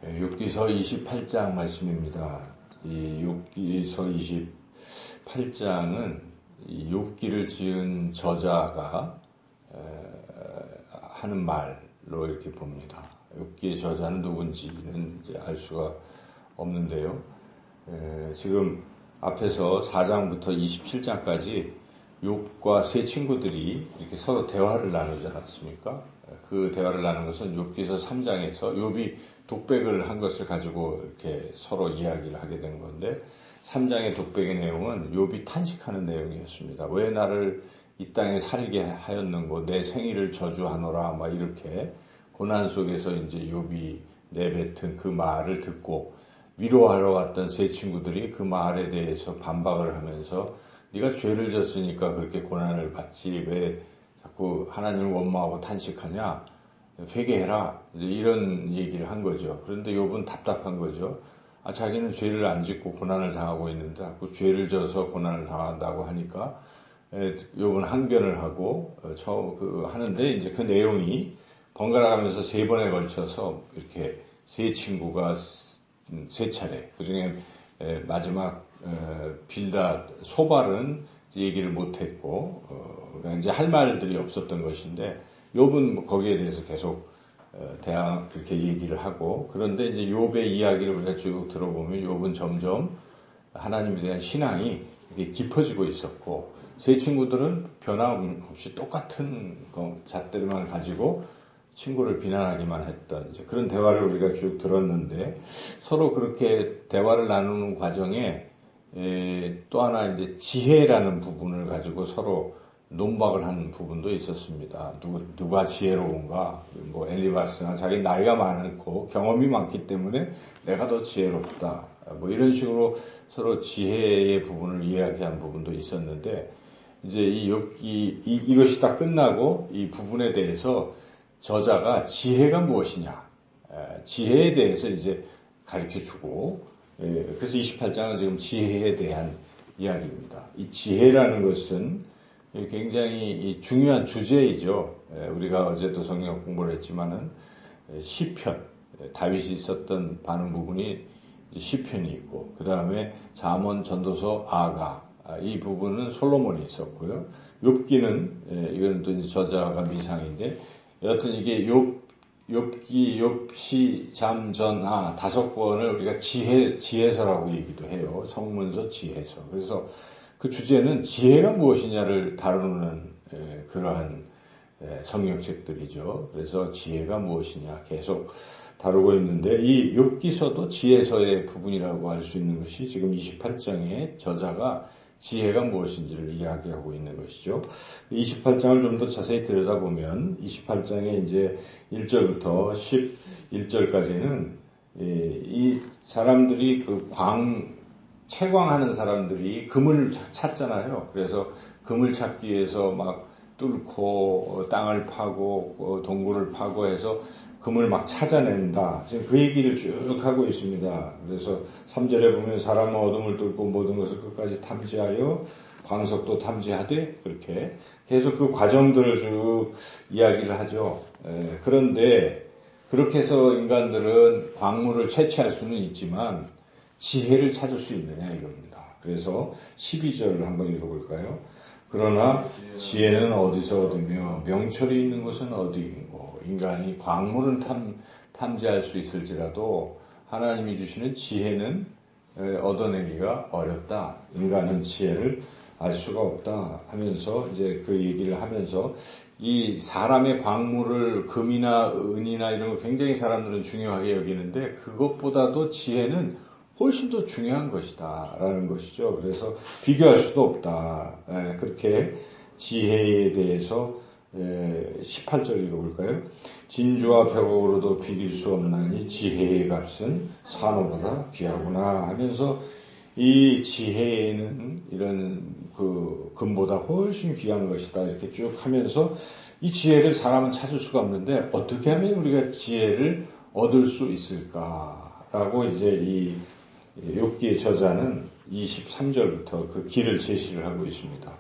욥기서 28장 말씀입니다. 이 욥기서 28장은 이 욥기를 지은 저자가 하는 말로 이렇게 봅니다. 욥기의 저자는 누군지는 이제 알 수가 없는데요. 지금 앞에서 4장부터 27장까지 욥과 세 친구들이 이렇게 서로 대화를 나누지 않았습니까? 그 대화를 나눈 것은 욥기서 3장에서 욥이 독백을 한 것을 가지고 이렇게 서로 이야기를 하게 된 건데, 3장의 독백의 내용은 욥이 탄식하는 내용이었습니다. 왜 나를 이 땅에 살게 하였는고 내 생일을 저주하노라, 막 이렇게 고난 속에서 이제 욥이 내뱉은 그 말을 듣고 위로하러 왔던 세 친구들이 그 말에 대해서 반박을 하면서 네가 죄를 졌으니까 그렇게 고난을 받지 왜 자꾸 하나님을 원망하고 탄식하냐, 회개해라, 이제 이런 얘기를 한 거죠. 그런데 욥은 답답한 거죠. 자기는 죄를 안 짓고 고난을 당하고 있는데 자꾸 죄를 져서 고난을 당한다고 하니까 욥은 항변을 하고 하는데, 이제 그 내용이 번갈아 가면서 세 번에 걸쳐서 이렇게 세 친구가 세 차례, 그 중에 마지막 빌닷 소발은 얘기를 못했고 이제 할 말들이 없었던 것인데, 욥은 거기에 대해서 계속 그렇게 얘기를 하고, 그런데 이제 욥의 이야기를 우리가 쭉 들어보면 욥은 점점 하나님에 대한 신앙이 깊어지고 있었고, 세 친구들은 변함없이 똑같은 잣대만 가지고 친구를 비난하기만 했던 이제 그런 대화를 우리가 쭉 들었는데, 서로 그렇게 대화를 나누는 과정에 또 하나 이제 지혜라는 부분을 가지고 서로 논박을 하는 부분도 있었습니다. 누가 지혜로운가? 엘리바스가 자기 나이가 많고 경험이 많기 때문에 내가 더 지혜롭다. 이런 식으로 서로 지혜의 부분을 이야기한 부분도 있었는데, 이제 이 욥기 이것이 다 끝나고 이 부분에 대해서 저자가 지혜가 무엇이냐, 지혜에 대해서 이제 가르쳐 주고, 그래서 28장은 지금 지혜에 대한 이야기입니다. 이 지혜라는 것은 굉장히 중요한 주제이죠. 우리가 어제도 성경 공부를 했지만은 시편, 다윗이 썼던 많은 부분이 시편이 있고, 그 다음에 잠언, 전도서, 아가, 이 부분은 솔로몬이 있었고요. 욥기는 이건 또 이제 저자가 미상인데, 여하튼 이게 욥기, 욥시, 잠, 전, 다섯 권을 우리가 지혜서라고 얘기도 해요. 성문서, 지혜서. 그래서 그 주제는 지혜가 무엇이냐를 다루는 그러한 성경책들이죠. 그래서 지혜가 무엇이냐 계속 다루고 있는데, 이 욥기서도 지혜서의 부분이라고 할 수 있는 것이 지금 28장의 저자가 지혜가 무엇인지를 이야기하고 있는 것이죠. 28장을 좀 더 자세히 들여다보면 28장의 이제 1절부터 11절까지는 이 사람들이 채광하는 사람들이 금을 찾잖아요. 그래서 금을 찾기 위해서 막 뚫고 땅을 파고 동굴을 파고 해서 금을 막 찾아낸다. 지금 그 얘기를 쭉 하고 있습니다. 그래서 3절에 보면 사람은 어둠을 뚫고 모든 것을 끝까지 탐지하여 광석도 탐지하되, 그렇게 계속 그 과정들을 쭉 이야기를 하죠. 그런데 그렇게 해서 인간들은 광물을 채취할 수는 있지만 지혜를 찾을 수 있느냐 이겁니다. 그래서 12절을 한번 읽어볼까요? 그러나 지혜는 어디서 얻으며 명철이 있는 곳은 어디인고, 인간이 광물은 탐지할 수 있을지라도 하나님이 주시는 지혜는 얻어내기가 어렵다. 인간은 지혜를 알 수가 없다 하면서 이제 그 얘기를 하면서, 이 사람의 광물을 금이나 은이나 이런 거 굉장히 사람들은 중요하게 여기는데 그것보다도 지혜는 훨씬 더 중요한 것이다 라는 것이죠. 그래서 비교할 수도 없다. 그렇게 지혜에 대해서 18절 읽어볼까요? 진주와 벽옥으로도 비길 수 없나니 지혜의 값은 산호보다 귀하구나 하면서, 이 지혜는 이런 금보다 훨씬 귀한 것이다 이렇게 쭉 하면서, 이 지혜를 사람은 찾을 수가 없는데 어떻게 하면 우리가 지혜를 얻을 수 있을까라고 이제 이 욥기의 저자는 23절부터 그 길을 제시를 하고 있습니다.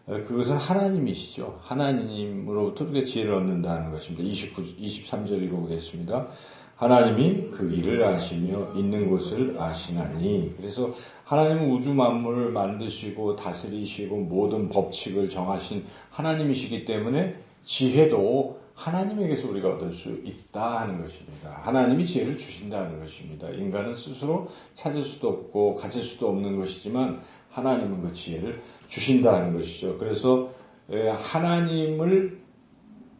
그것은 하나님이시죠. 하나님으로부터 우리가 지혜를 얻는다는 것입니다. 23절 읽어보겠습니다. 하나님이 그 길을 아시며 있는 곳을 아시나니. 그래서 하나님은 우주 만물을 만드시고 다스리시고 모든 법칙을 정하신 하나님이시기 때문에 지혜도 하나님에게서 우리가 얻을 수 있다 하는 것입니다. 하나님이 지혜를 주신다는 것입니다. 인간은 스스로 찾을 수도 없고 가질 수도 없는 것이지만 하나님은 그 지혜를 주신다는 것이죠. 그래서 하나님을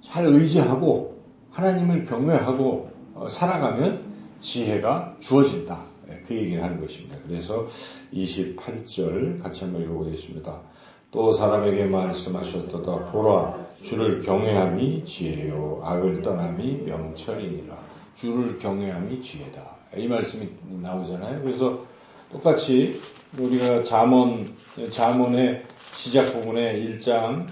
잘 의지하고 하나님을 경외하고 살아가면 지혜가 주어진다. 그 얘기를 하는 것입니다. 그래서 28절 같이 한번 읽어보겠습니다. 또 사람에게 말씀하셨도다. 보라, 주를 경외함이 지혜요 악을 떠남이 명철이니라. 주를 경외함이 지혜다. 이 말씀이 나오잖아요. 그래서 똑같이 우리가 잠언의 시작 부분에 1장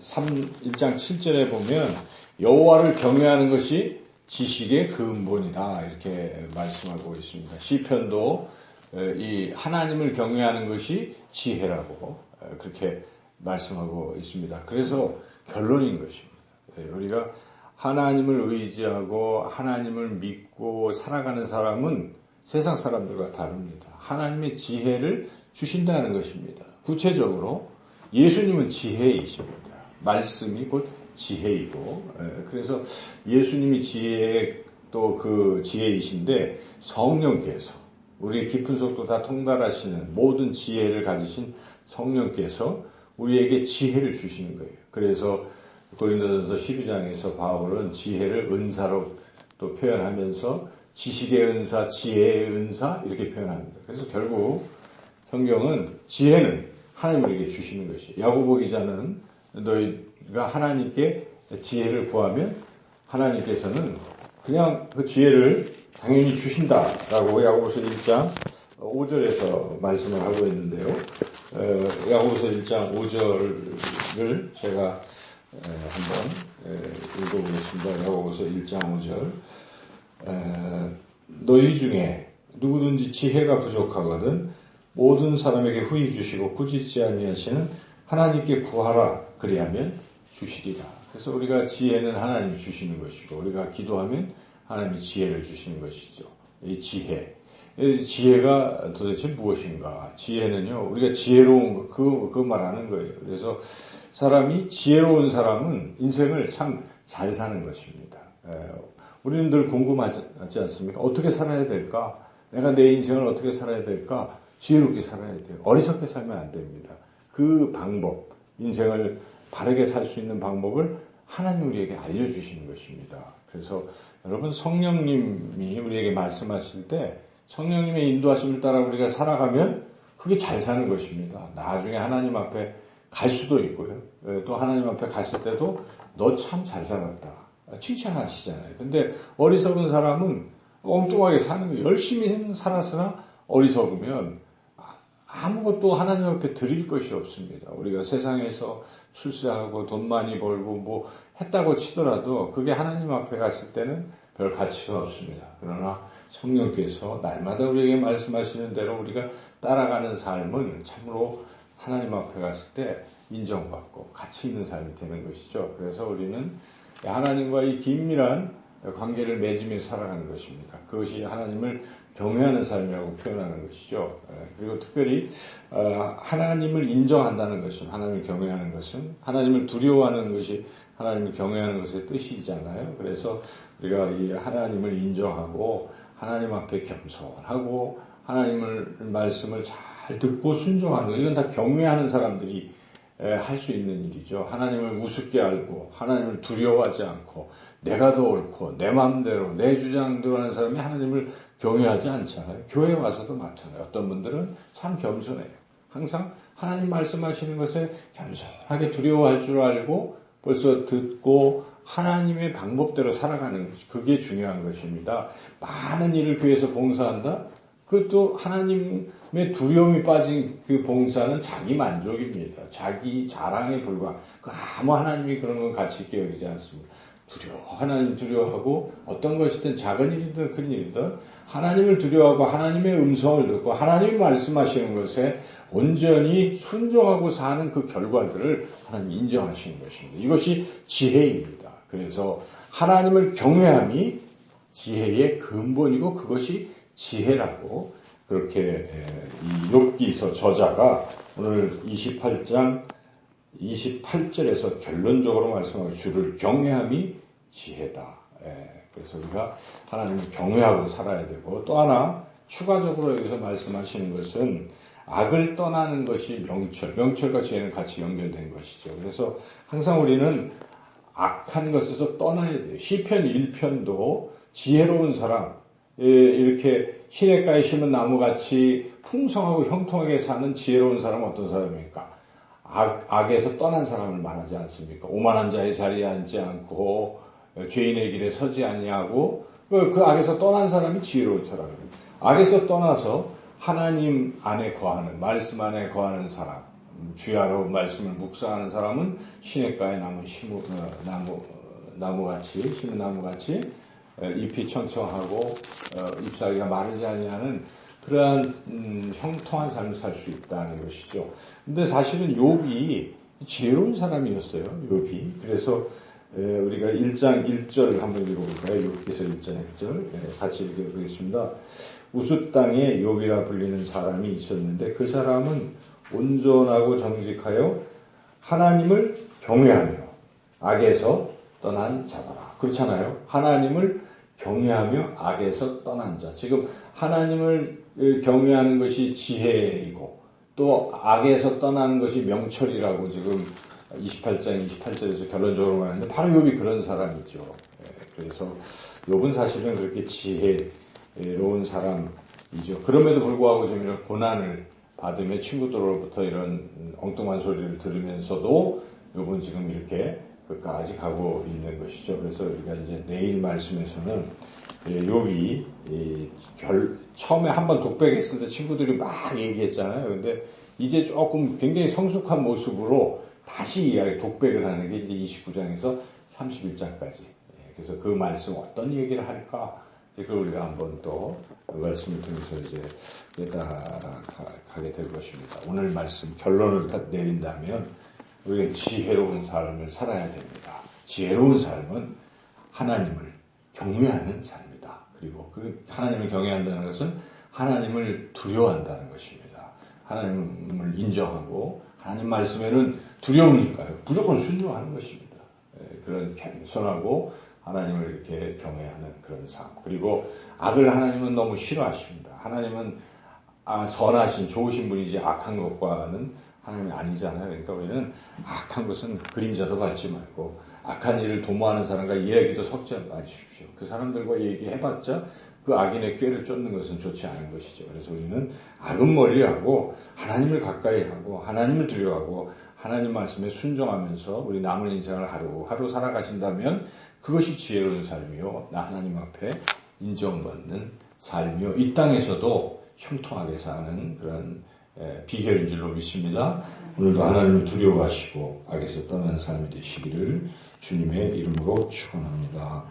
7절에 보면 여호와를 경외하는 것이 지식의 근본이다 이렇게 말씀하고 있습니다. 시편도 이 하나님을 경외하는 것이 지혜라고 그렇게 말씀하고 있습니다. 그래서 결론인 것입니다. 우리가 하나님을 의지하고 하나님을 믿고 살아가는 사람은 세상 사람들과 다릅니다. 하나님의 지혜를 주신다는 것입니다. 구체적으로 예수님은 지혜이십니다. 말씀이 곧 지혜이고, 그래서 예수님이 지혜의 또 그 지혜이신데 성령께서 우리의 깊은 속도 다 통달하시는 모든 지혜를 가지신 성령께서 우리에게 지혜를 주시는 거예요. 그래서 고린도전서 12장에서 바울은 지혜를 은사로 또 표현하면서 지식의 은사, 지혜의 은사 이렇게 표현합니다. 그래서 결국 성경은 지혜는 하나님에게 주시는 것이에요. 야고보 기자는 너희가 하나님께 지혜를 구하면 하나님께서는 그냥 그 지혜를 당연히 주신다라고 야고보서 1장 5절에서 말씀을 하고 있는데요. 야고보서 1장 5절을 제가 한번 읽어보겠습니다. 야고보서 1장 5절. 너희 중에 누구든지 지혜가 부족하거든 모든 사람에게 후히 주시고 꾸짖지 아니하시는 하나님께 구하라 그리하면 주시리라. 그래서 우리가 지혜는 하나님이 주시는 것이고 우리가 기도하면 하나님이 지혜를 주시는 것이죠. 이 지혜가 도대체 무엇인가? 지혜는요, 우리가 지혜로운 그 말하는 거예요. 그래서 사람이 지혜로운 사람은 인생을 참 잘 사는 것입니다. 우리는 늘 궁금하지 않습니까? 어떻게 살아야 될까? 내가 내 인생을 어떻게 살아야 될까? 지혜롭게 살아야 돼요. 어리석게 살면 안 됩니다. 그 방법, 인생을 바르게 살 수 있는 방법을 하나님 우리에게 알려주시는 것입니다. 그래서 여러분 성령님이 우리에게 말씀하실 때 성령님의 인도하심을 따라 우리가 살아가면 그게 잘 사는 것입니다. 나중에 하나님 앞에 갈 수도 있고요. 또 하나님 앞에 갔을 때도 너 참 잘 살았다. 칭찬하시잖아요. 근데 어리석은 사람은 엉뚱하게 사는 거예요. 열심히 살았으나 어리석으면 아무것도 하나님 앞에 드릴 것이 없습니다. 우리가 세상에서 출세하고 돈 많이 벌고 뭐 했다고 치더라도 그게 하나님 앞에 갔을 때는 별 가치가 없습니다. 그러나 성령께서 날마다 우리에게 말씀하시는 대로 우리가 따라가는 삶은 참으로 하나님 앞에 갔을 때 인정받고 가치 있는 삶이 되는 것이죠. 그래서 우리는 하나님과의 긴밀한 관계를 맺으며 살아가는 것입니다. 그것이 하나님을 경외하는 삶이라고 표현하는 것이죠. 그리고 특별히 하나님을 인정한다는 것은, 하나님을 경외하는 것은, 하나님을 두려워하는 것이 하나님을 경외하는 것의 뜻이잖아요. 그래서 우리가 이 하나님을 인정하고 하나님 앞에 겸손하고 하나님을 말씀을 잘 듣고 순종하는 것, 이건 다 경외하는 사람들이 할 수 있는 일이죠. 하나님을 우습게 알고 하나님을 두려워하지 않고 내가 더 옳고 내 마음대로 내 주장대로 하는 사람이 하나님을 경외하지 않잖아요. 교회에 와서도 마찬가지예요. 어떤 분들은 참 겸손해요. 항상 하나님 말씀하시는 것에 겸손하게 두려워할 줄 알고 벌써 듣고 하나님의 방법대로 살아가는 것, 그게 중요한 것입니다. 많은 일을 교회에서 봉사한다? 그것도 하나님의 두려움이 빠진 그 봉사는 자기 만족입니다. 자기 자랑에 불과한, 아무 하나님이 그런 건 가치 있게 여기지 않습니다. 하나님 두려워하고 어떤 것이든 작은 일이든 큰 일이든 하나님을 두려워하고 하나님의 음성을 듣고 하나님이 말씀하시는 것에 온전히 순종하고 사는 그 결과들을 하나님 인정하시는 것입니다. 이것이 지혜입니다. 그래서 하나님을 경외함이 지혜의 근본이고 그것이 지혜라고 그렇게 이 욥기서 저자가 오늘 28장 28절에서 결론적으로 말씀하고 주를 경외함이 지혜다. 그래서 우리가 하나님을 경외하고 살아야 되고 또 하나 추가적으로 여기서 말씀하시는 것은 악을 떠나는 것이 명철과 지혜는 같이 연결된 것이죠. 그래서 항상 우리는 악한 것에서 떠나야 돼요. 시편 1편도 지혜로운 사람, 이렇게 시냇가에 심은 나무같이 풍성하고 형통하게 사는 지혜로운 사람은 어떤 사람입니까? 악에서 떠난 사람을 말하지 않습니까? 오만한 자의 자리에 앉지 않고 죄인의 길에 서지 아니하고 그 악에서 떠난 사람이 지혜로운 사람입니다. 악에서 떠나서 하나님 안에 거하는, 말씀 안에 거하는 사람, 주야로 말씀을 묵상하는 사람은 시냇가에 나무같이 심은 나무같이 잎이 청청하고 잎사귀가 마르지 아니하는 그러한 형통한 삶을 살 수 있다는 것이죠. 근데 사실은 욥이 지혜로운 사람이었어요. 욥이. 그래서 우리가 1장 1절 한번 읽어볼까요? 욥기서 1장 1절 같이 읽어보겠습니다. 우스 땅에 욥이라 불리는 사람이 있었는데 그 사람은 온전하고 정직하여 하나님을 경외하며 악에서 떠난 자더라. 그렇잖아요. 하나님을 경외하며 악에서 떠난 자. 지금 하나님을 경외하는 것이 지혜이고 또 악에서 떠나는 것이 명철이라고 지금 28장 28절에서 결론적으로 말하는데 바로 욥이 그런 사람이죠. 그래서 욥은 사실은 그렇게 지혜로운 사람이죠. 그럼에도 불구하고 지금 이런 고난을 받으며 친구들로부터 이런 엉뚱한 소리를 들으면서도 욥은 지금 이렇게 끝까지 가고 있는 것이죠. 그래서 우리가 이제 내일 말씀에서는 욥이 처음에 한번 독백했을 때 친구들이 막 얘기했잖아요. 근데 이제 조금 굉장히 성숙한 모습으로 다시 독백을 하는 게 이제 29장에서 31장까지. 그래서 그 말씀 어떤 얘기를 할까? 이제 그걸 우리가 한번 또 그 말씀을 통해서 이제 깨달아가게 될 것입니다. 오늘 말씀 결론을 내린다면 우리는 지혜로운 삶을 살아야 됩니다. 지혜로운 삶은 하나님을 경외하는 삶이다. 그리고 그 하나님을 경외한다는 것은 하나님을 두려워한다는 것입니다. 하나님을 인정하고 하나님 말씀에는 두려우니까요. 무조건 순종하는 것입니다. 그런 겸손하고 하나님을 이렇게 경외하는 그런 삶. 그리고 악을 하나님은 너무 싫어하십니다. 하나님은 선하신 좋으신 분이지 악한 것과는 하나님이 아니잖아요. 그러니까 우리는 악한 것은 그림자도 밟지 말고 악한 일을 도모하는 사람과 이야기도 섞지 마십시오. 그 사람들과 얘기해봤자 그 악인의 꾀를 쫓는 것은 좋지 않은 것이죠. 그래서 우리는 악은 멀리하고 하나님을 가까이 하고 하나님을 두려워하고 하나님 말씀에 순종하면서 우리 남은 인생을 하루하루 살아가신다면 그것이 지혜로운 삶이요. 나 하나님 앞에 인정받는 삶이요. 이 땅에서도 형통하게 사는 그런 비결인 줄로 믿습니다. 오늘도 하나님을 두려워하시고 악에서 떠나는 삶이 되시기를 주님의 이름으로 축원합니다.